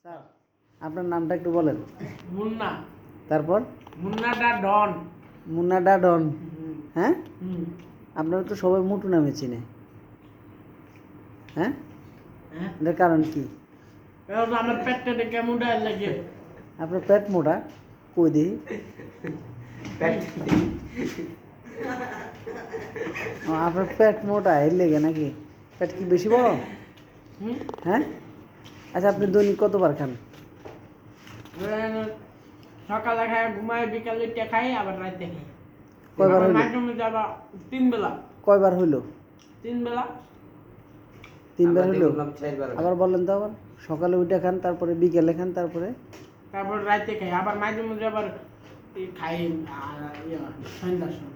Sir আপনার নামটা একটু বলেন। মুন্না। তারপর মুন্নাটা ডন। মুন্নাডা ডন। হ্যাঁ, হুম। আপনারা তো সবাই মোটু নামে চিনে। হ্যাঁ, হ্যাঁ, এটার কারণ কি? কারণ আমার পেটটা কেমন লাগে। আপনার পেট মোটা কই দিই? আপনার পেট মোটা এর লেগে নাকি? পেট কি বেশি বড়? হুম। হ্যাঁ, আচ্ছা আপনি দৈনিক কতবার খান? সকালে খাই, ঘুমাই, বিকালে খাই, আবার রাতে খাই। কয়বার আবার হইল? মাঝে মাঝে আবার 3 বেলা। কয়বার হইল? 3 বেলা। 3বার হইল? আবার বলেন তো আবার। সকালে উঠে খান, তারপরে বিকেলে খান, তারপরে তারপর রাতে খাই, আবার মাঝে মাঝে আবার খাই সন্ধ্যার সময়।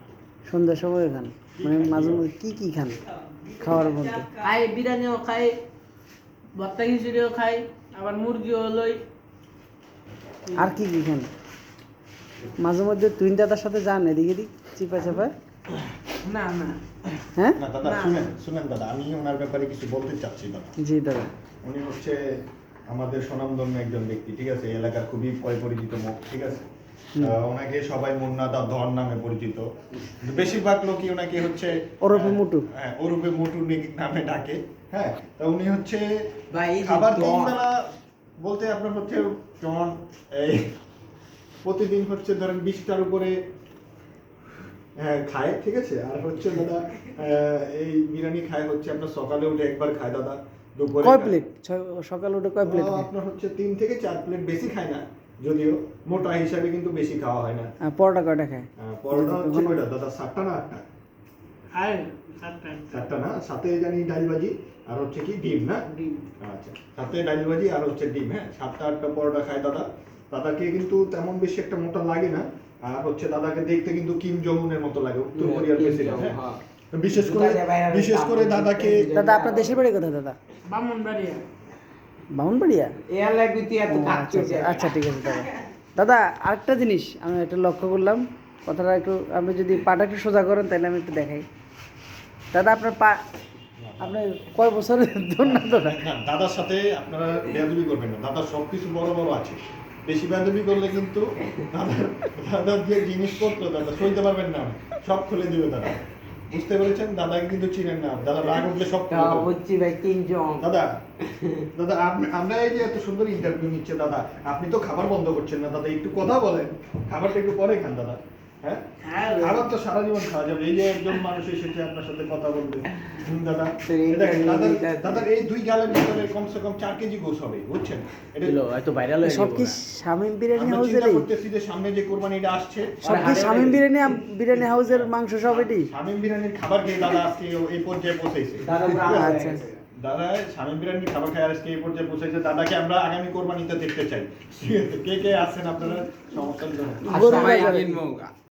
সন্ধ্যার সময় খান। মানে মাঝে মধ্যে কি খান খাওয়ার মধ্যে? খাই, বিরিয়ানিও খাই, ভর্তা খিচুড়িও খাই, আবার মুরগিও লই। আর কি খান? মাঝে মধ্যে তুই দাদার সাথে যান এদিক এদিক চিপা চাপা? না না। হ্যাঁ, না দাদা, না। শুনেন দাদা, আমি ওনার ব্যাপারে কিছু বলতে চাচ্ছি দাদা। জি দাদা। উনি হচ্ছে আমাদের স্বনামধন্য একজন ব্যক্তি, ঠিক আছে, এই এলাকার খুবই পরিচিত মুখ, ঠিক আছে। ওনাকে সবাই মুন্না দা ধর নামে পরিচিত। বেশিরভাগ লোকই ওনাকে হচ্ছে ওরফে মুটু। হ্যাঁ, ওরফে মুটু নামে ডাকে। হ্যাঁ, তা উনি হচ্ছে ভাই, এই যে খাবার ডন। 3 বেলা বলতে আপনার হচ্ছে যেমন এই প্রতিদিন হচ্ছে ধরেন 20টার উপরে খায়, ঠিক আছে। আর হচ্ছে দাদা এই বিরিয়ানি খায় হচ্ছে আপনার সকালে উঠে একবার খায় দাদা, দুপুরে কয় খায়। প্লেট? সকালে উঠে কয় প্লেট? আপনার হচ্ছে 3 থেকে 4 প্লেট, বেশি খায় না যদিও, মোটা হিসাবে কিন্তু বেশি খাওয়া হয় না। পরোটা কয়টা খায়? পরোটা হচ্ছে কয়টা দাদা, 7টা না 8টা? খাই 7টা। 7টা না, সাথে জানি ডাল ভাজি আর হচ্ছে কি ডিম না? ডিম। আচ্ছা, সাথে ডাল ভাজি আর হচ্ছে ডিম। হ্যাঁ, 7টা 8টা পরোটা খায় দাদা। দাদাকে কিন্তু তেমন বেশি একটা মোটা লাগে না। আর হচ্ছে দাদাকে দেখতে কিন্তু কিম জং উনের মতো লাগে, উত্তর কোরিয়ার প্রেসিডেন্ট। হ্যাঁ, বিশেষ করে দাদাকে। দাদা আপনার দেশের বাড়ি কোথায় দাদা? বামনবাড়িয়া। বামুনবাড়িয়া? এর লাগবে তুই এত কাজ করছিস। আচ্ছা ঠিক আছে দাদা। দাদা আরেকটা জিনিস আমি একটা লক্ষ্য করলাম, কথাটা একটু আপনি যদি পাটা একটু সোজা করেন তাহলে আমি একটু দেখাই। দাদা আপনার পা, আপনি কয় বছরের ধরুন না দাদা? না, দাদার সাথে আপনারা বেয়াদবি করবেন না, দাদার সবকিছু বড় বড় আছে। বেশি বেয়াদবি করলে কিন্তু দাদার যে জিনিসপত্র দাদা সইতে পারবেন না, সব খুলে দিবে দাদা। বুঝতে পেরেছেন? দাদাকে কিন্তু চিনেন না, দাদা রাগ উঠলে সব খুলে দেবে। বুঝছি ভাই, তিনজন। দাদা দাদা আমরা এই যে এত সুন্দর ইন্টারভিউ নিচ্ছে দাদা, আপনি তো খাবার বন্ধ করছেন না দাদা, একটু কথা বলেন। খাবারটা একটু পরে খান দাদা। হ্যাঁ, খাবার তো সারা জীবন খাওয়া যাবে। এই যে একজন মানুষ এসেছে আপনার সাথে কথা বলবে। দাদা দেখেন, দাদার এই 2 গালের ভিতরে কমসে কম 4 কেজি গোস হবে, বুঝছেন? এটা এত ভাইরাল সব কি শামীম বিরিয়ানি আমরা হাউসের? চিন্তা করতেছি যে সামনে যে কোরবানিটা আসছে, সব কি শামীম বিরিয়ানি হাউসের মাংস সব এটি? শামীম বিরিয়ানির খাবার খেয়ে দাদা আজকে এই পর্যায়ে পৌঁছেছে। আচ্ছা। দাদা শামীম বিরিয়ানির খাবার খেয়ে আজকে এই পর্যায়ে পৌঁছেছে। দাদাকে আমরা আগামী কোরবানিতে দেখতে চাই। ঠিক আছে, কে কে আছেন আপনারা? সমস্যা নেই। গরুর বাজারে।